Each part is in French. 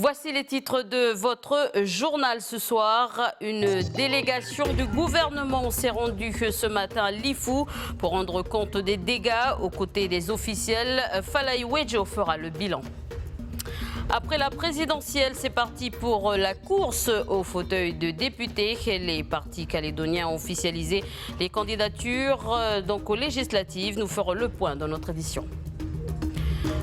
Voici les titres de votre journal ce soir. Une délégation du gouvernement s'est rendue ce matin à Lifou pour rendre compte des dégâts aux côtés des officiels. Falaye Wedjo fera le bilan. Après la présidentielle, c'est parti pour la course au fauteuil de député. Les partis calédoniens ont officialisé les candidatures aux législatives. Nous ferons le point dans notre édition.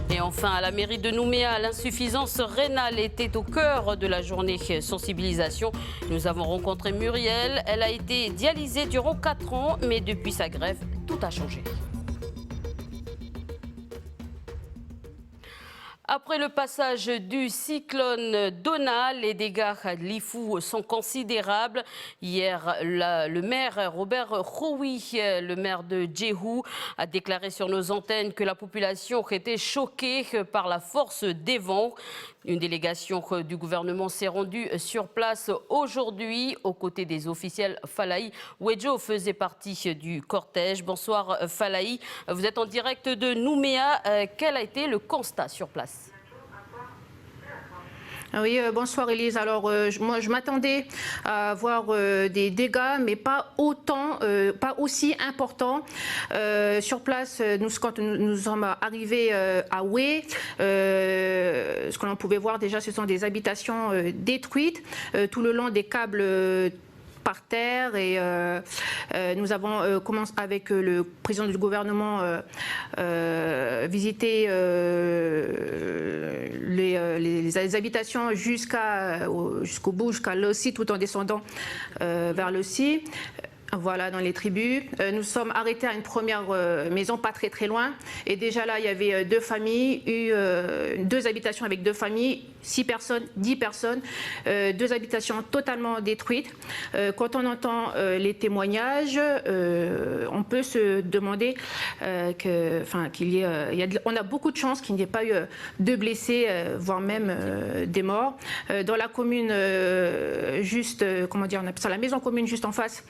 Et enfin, à la mairie de Nouméa, l'insuffisance rénale était au cœur de la journée sensibilisation. Nous avons rencontré Muriel. Elle a été dialysée durant 4 ans, mais depuis sa grève, tout a changé. Après le passage du cyclone Donna, les dégâts à Lifou sont considérables. Hier, le maire Robert Khoui, le maire de Djehou, a déclaré sur nos antennes que la population était choquée par la force des vents. Une délégation du gouvernement s'est rendue sur place aujourd'hui aux côtés des officiels. Falaye Wedjo faisait partie du cortège. Bonsoir Falaye, vous êtes en direct de Nouméa. Quel a été le constat sur place ? Oui, bonsoir Elise. Alors, moi, je m'attendais à voir des dégâts, mais pas autant, pas aussi importants. Sur place, quand nous sommes arrivés à Oué, ce que l'on pouvait voir déjà, ce sont des habitations détruites tout le long des câbles par terre et nous avons commencé avec le président du gouvernement visiter les habitations jusqu'au bout, jusqu'à l'Ossi, tout en descendant vers l'Ossi. Voilà, dans les tribus. Nous sommes arrêtés à une première maison, pas très très loin. Et déjà là, il y avait 2 familles, 2 habitations avec 2 familles, 6 personnes, 10 personnes, 2 habitations totalement détruites. Quand on entend les témoignages, on peut se demander on a beaucoup de chance qu'il n'y ait pas eu de blessés, voire même des morts. Dans la commune juste, on appelle ça la maison commune juste en face.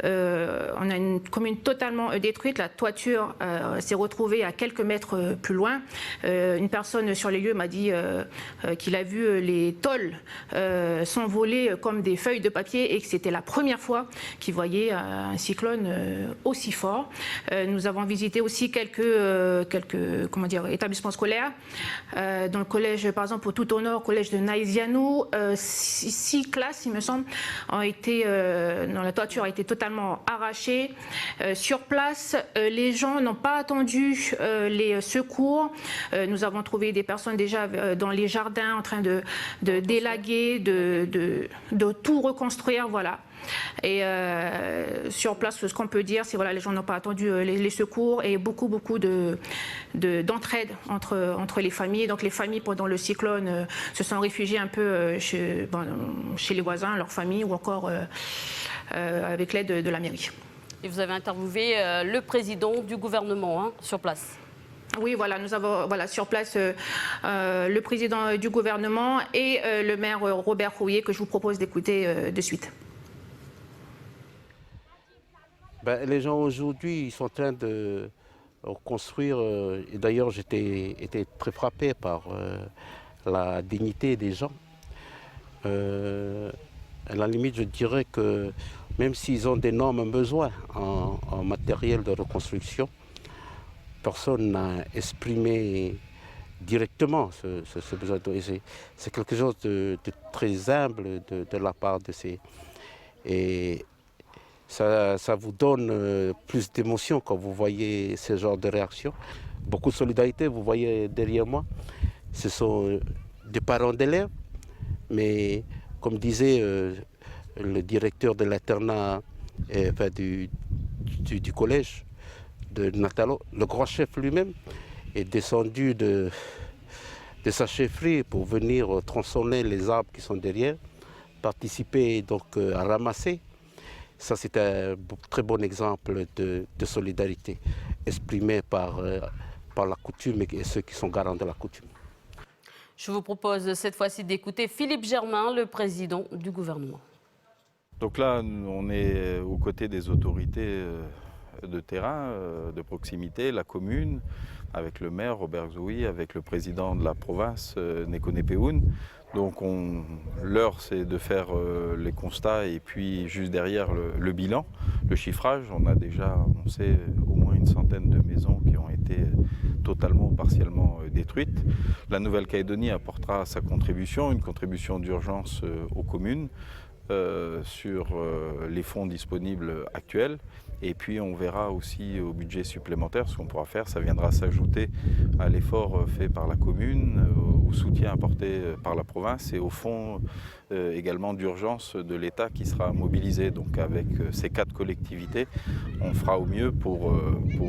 On a une commune totalement détruite. La toiture s'est retrouvée à quelques mètres plus loin. Une personne sur les lieux m'a dit qu'il a vu les tôles s'envoler comme des feuilles de papier et que c'était la première fois qu'il voyait un cyclone aussi fort. Nous avons visité aussi quelques établissements scolaires. Dans le collège, par exemple, tout au nord, collège de Naïzianou, 6 classes, il me semble, ont été, dont la toiture a été totalement arrachée. Sur place, les gens n'ont pas attendu les secours. Nous avons trouvé des personnes déjà dans les jardins en train de délaguer, de tout reconstruire, voilà. Et sur place, ce qu'on peut dire, c'est voilà, les gens n'ont pas attendu les secours et beaucoup d'entraide entre les familles. Donc les familles pendant le cyclone se sont réfugiées un peu chez les voisins, leurs familles ou encore avec l'aide de la mairie. Et vous avez interviewé le président du gouvernement sur place. Oui, voilà, nous avons sur place le président du gouvernement et le maire Robert Khoui que je vous propose d'écouter de suite. Les gens aujourd'hui, ils sont en train de reconstruire, et d'ailleurs j'étais très frappé par la dignité des gens. À la limite, je dirais que même s'ils ont d'énormes besoins en matériel de reconstruction, personne n'a exprimé directement ce besoin. C'est quelque chose de très humble de la part de ces... Et ça vous donne plus d'émotion quand vous voyez ce genre de réaction. Beaucoup de solidarité, vous voyez derrière moi. Ce sont des parents d'élèves, mais comme disait le directeur de l'internat du collège de Natalo, le grand chef lui-même est descendu de sa chefferie pour venir tronçonner les arbres qui sont derrière, participer donc à ramasser. Ça, c'est un très bon exemple de solidarité exprimée par la coutume et ceux qui sont garants de la coutume. Je vous propose cette fois-ci d'écouter Philippe Germain, le président du gouvernement. Donc là, on est aux côtés des autorités de terrain, de proximité, la commune, avec le maire Robert Zoui, avec le président de la province Nekone Peoun. Donc l'heure c'est de faire les constats et puis juste derrière le bilan, le chiffrage. On sait au moins une centaine de maisons qui ont été totalement ou partiellement détruites. La Nouvelle-Calédonie apportera sa contribution, une contribution d'urgence aux communes sur les fonds disponibles actuels. Et puis on verra aussi au budget supplémentaire ce qu'on pourra faire. Ça viendra s'ajouter à l'effort fait par la commune, au soutien apporté par la province et au fonds également d'urgence de l'État qui sera mobilisé. Donc avec ces 4 collectivités, on fera au mieux pour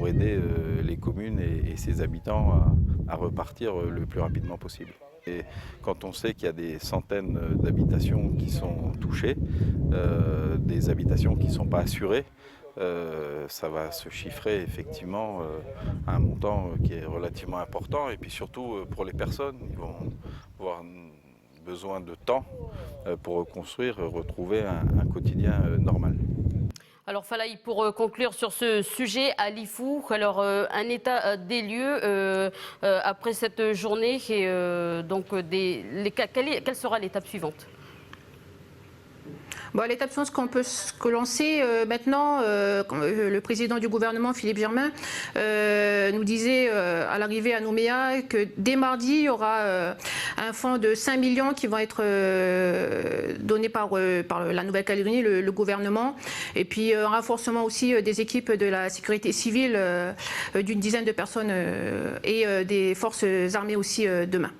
aider les communes et ses habitants à repartir le plus rapidement possible. Et quand on sait qu'il y a des centaines d'habitations qui sont touchées, des habitations qui ne sont pas assurées, ça va se chiffrer effectivement à un montant qui est relativement important. Et puis surtout pour les personnes, ils vont avoir besoin de temps pour reconstruire, retrouver un quotidien normal. Alors Falaï, pour conclure sur ce sujet à Lifou, alors un état des lieux après cette journée, et donc quelle sera l'étape suivante? Bon, l'étape suivante que l'on sait maintenant, le président du gouvernement, Philippe Germain, nous disait à l'arrivée à Nouméa que dès mardi, il y aura un fonds de 5 millions qui vont être donnés par la Nouvelle-Calédonie, le gouvernement, et puis un renforcement aussi des équipes de la sécurité civile d'une dizaine de personnes et des forces armées aussi demain.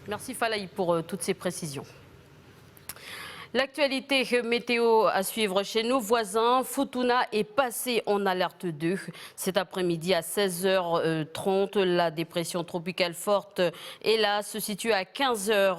Merci Falaï pour toutes ces précisions. L'actualité météo à suivre chez nos voisins. Futuna est passé en alerte 2. Cet après-midi à 16h30, la dépression tropicale forte est là, se situe à 15h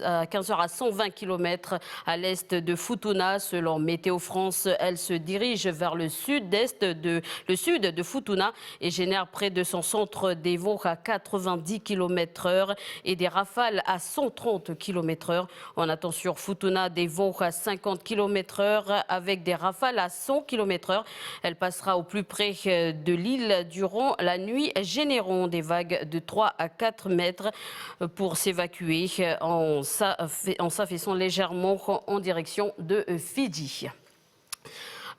à 120 km à l'est de Futuna. Selon Météo France, elle se dirige vers le sud de Futuna et génère près de son centre des vents à 90 km/h et des rafales à 130 km/h. On attend sur Futuna des vents à 50 km/h avec des rafales à 100 km/h. Elle passera au plus près de l'île durant la nuit, générant des vagues de 3 à 4 mètres pour s'évacuer en s'affaissant légèrement en direction de Fidji.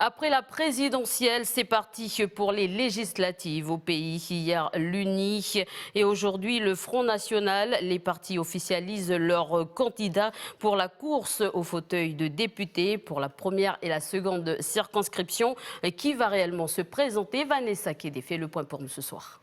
Après la présidentielle, c'est parti pour les législatives au pays. Hier, l'UNI et aujourd'hui, le Front National. Les partis officialisent leurs candidats pour la course au fauteuil de député pour la première et la seconde circonscription. Qui va réellement se présenter? Vanessa Kédé fait le point pour nous ce soir.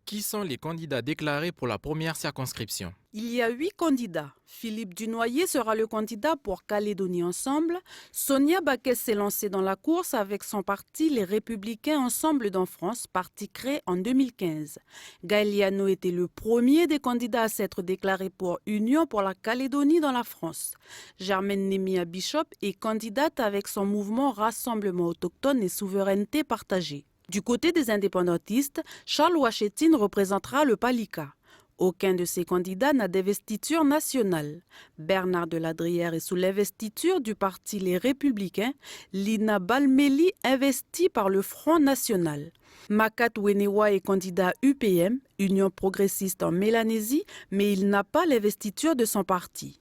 Qui sont les candidats déclarés pour la première circonscription? Il y a 8 candidats. Philippe Dunoyer sera le candidat pour Calédonie Ensemble. Sonia Baquès s'est lancée dans la course avec son parti Les Républicains Ensemble dans France, parti créé en 2015. Gaël Yano était le premier des candidats à s'être déclaré pour Union pour la Calédonie dans la France. Germaine Nemia Bishop est candidate avec son mouvement Rassemblement autochtone et souveraineté partagée. Du côté des indépendantistes, Charles Ouachetine représentera le Palika. Aucun de ces candidats n'a d'investiture nationale. Bernard Deladrière est sous l'investiture du parti Les Républicains. Lina Balmeli investie par le Front National. Makat Wenewa est candidat UPM, Union progressiste en Mélanésie, mais il n'a pas l'investiture de son parti.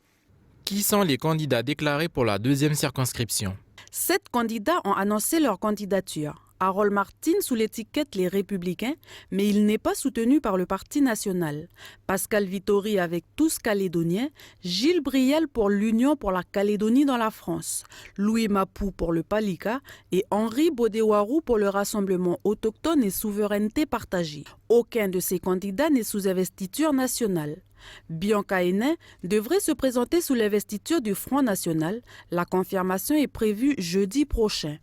Qui sont les candidats déclarés pour la deuxième circonscription? 7 candidats ont annoncé leur candidature. Harold Martin sous l'étiquette Les Républicains, mais il n'est pas soutenu par le Parti national. Pascal Vittori avec Tous Calédoniens, Gilles Briel pour l'Union pour la Calédonie dans la France, Louis Mapou pour le Palika et Henri Bodewarou pour le Rassemblement autochtone et souveraineté partagée. Aucun de ces candidats n'est sous investiture nationale. Bianca Hénin devrait se présenter sous l'investiture du Front National. La confirmation est prévue jeudi prochain.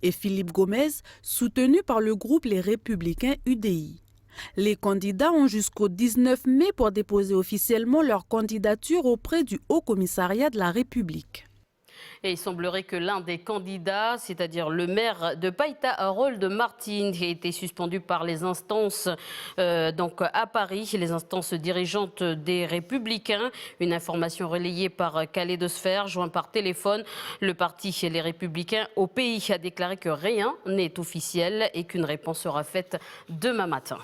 Et Philippe Gomez, soutenu par le groupe Les Républicains UDI. Les candidats ont jusqu'au 19 mai pour déposer officiellement leur candidature auprès du Haut Commissariat de la République. Et il semblerait que l'un des candidats, c'est-à-dire le maire de Païta, Harold Martin, ait été suspendu par les instances à Paris, les instances dirigeantes des Républicains. Une information relayée par Kaléidosphère, joint par téléphone. Le parti Les Républicains au pays a déclaré que rien n'est officiel et qu'une réponse sera faite demain matin.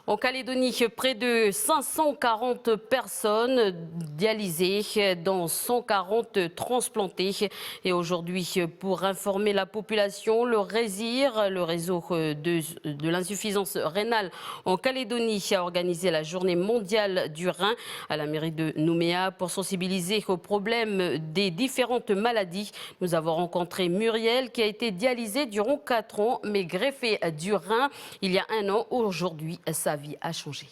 En Calédonie, près de 540 personnes dialysées, dont 140 transplantées. Et aujourd'hui, pour informer la population, le RESIR, le réseau de l'insuffisance rénale en Calédonie, a organisé la journée mondiale du rein à la mairie de Nouméa pour sensibiliser aux problèmes des différentes maladies. Nous avons rencontré Muriel qui a été dialysée durant 4 ans, mais greffée du rein il y a 1 an. Aujourd'hui, sa vie a changé.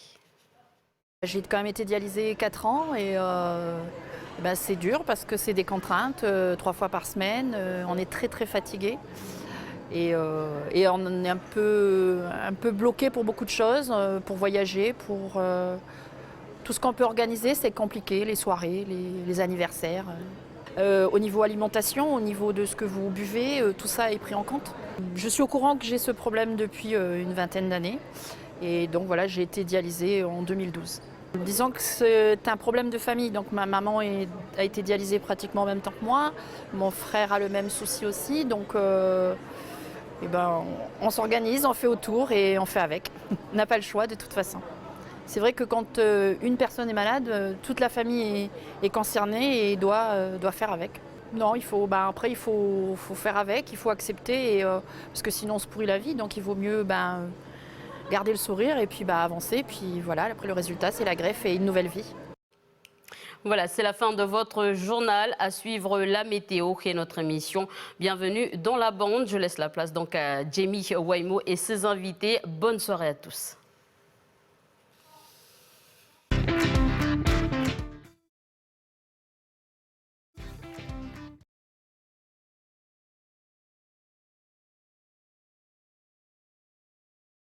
J'ai quand même été dialysée 4 ans et c'est dur parce que c'est des contraintes, 3 fois par semaine, on est très fatigué et on est un peu bloqué pour beaucoup de choses, pour voyager, pour tout ce qu'on peut organiser, c'est compliqué, les soirées, les anniversaires. Au niveau alimentation, au niveau de ce que vous buvez, tout ça est pris en compte. Je suis au courant que j'ai ce problème depuis une vingtaine d'années. Et donc voilà, j'ai été dialysée en 2012. Disons que c'est un problème de famille. Donc ma maman a été dialysée pratiquement en même temps que moi. Mon frère a le même souci aussi. Donc on s'organise, on fait autour et on fait avec. On n'a pas le choix de toute façon. C'est vrai que quand une personne est malade, toute la famille est concernée et doit faire avec. Non, il faut faire avec, il faut accepter parce que sinon on se pourrit la vie. Donc il vaut mieux garder le sourire et puis avancer. Puis voilà, après le résultat, c'est la greffe et une nouvelle vie. Voilà, c'est la fin de votre journal. À suivre la météo qui est notre émission. Bienvenue dans la bande. Je laisse la place donc à Jamie Waimo et ses invités. Bonne soirée à tous.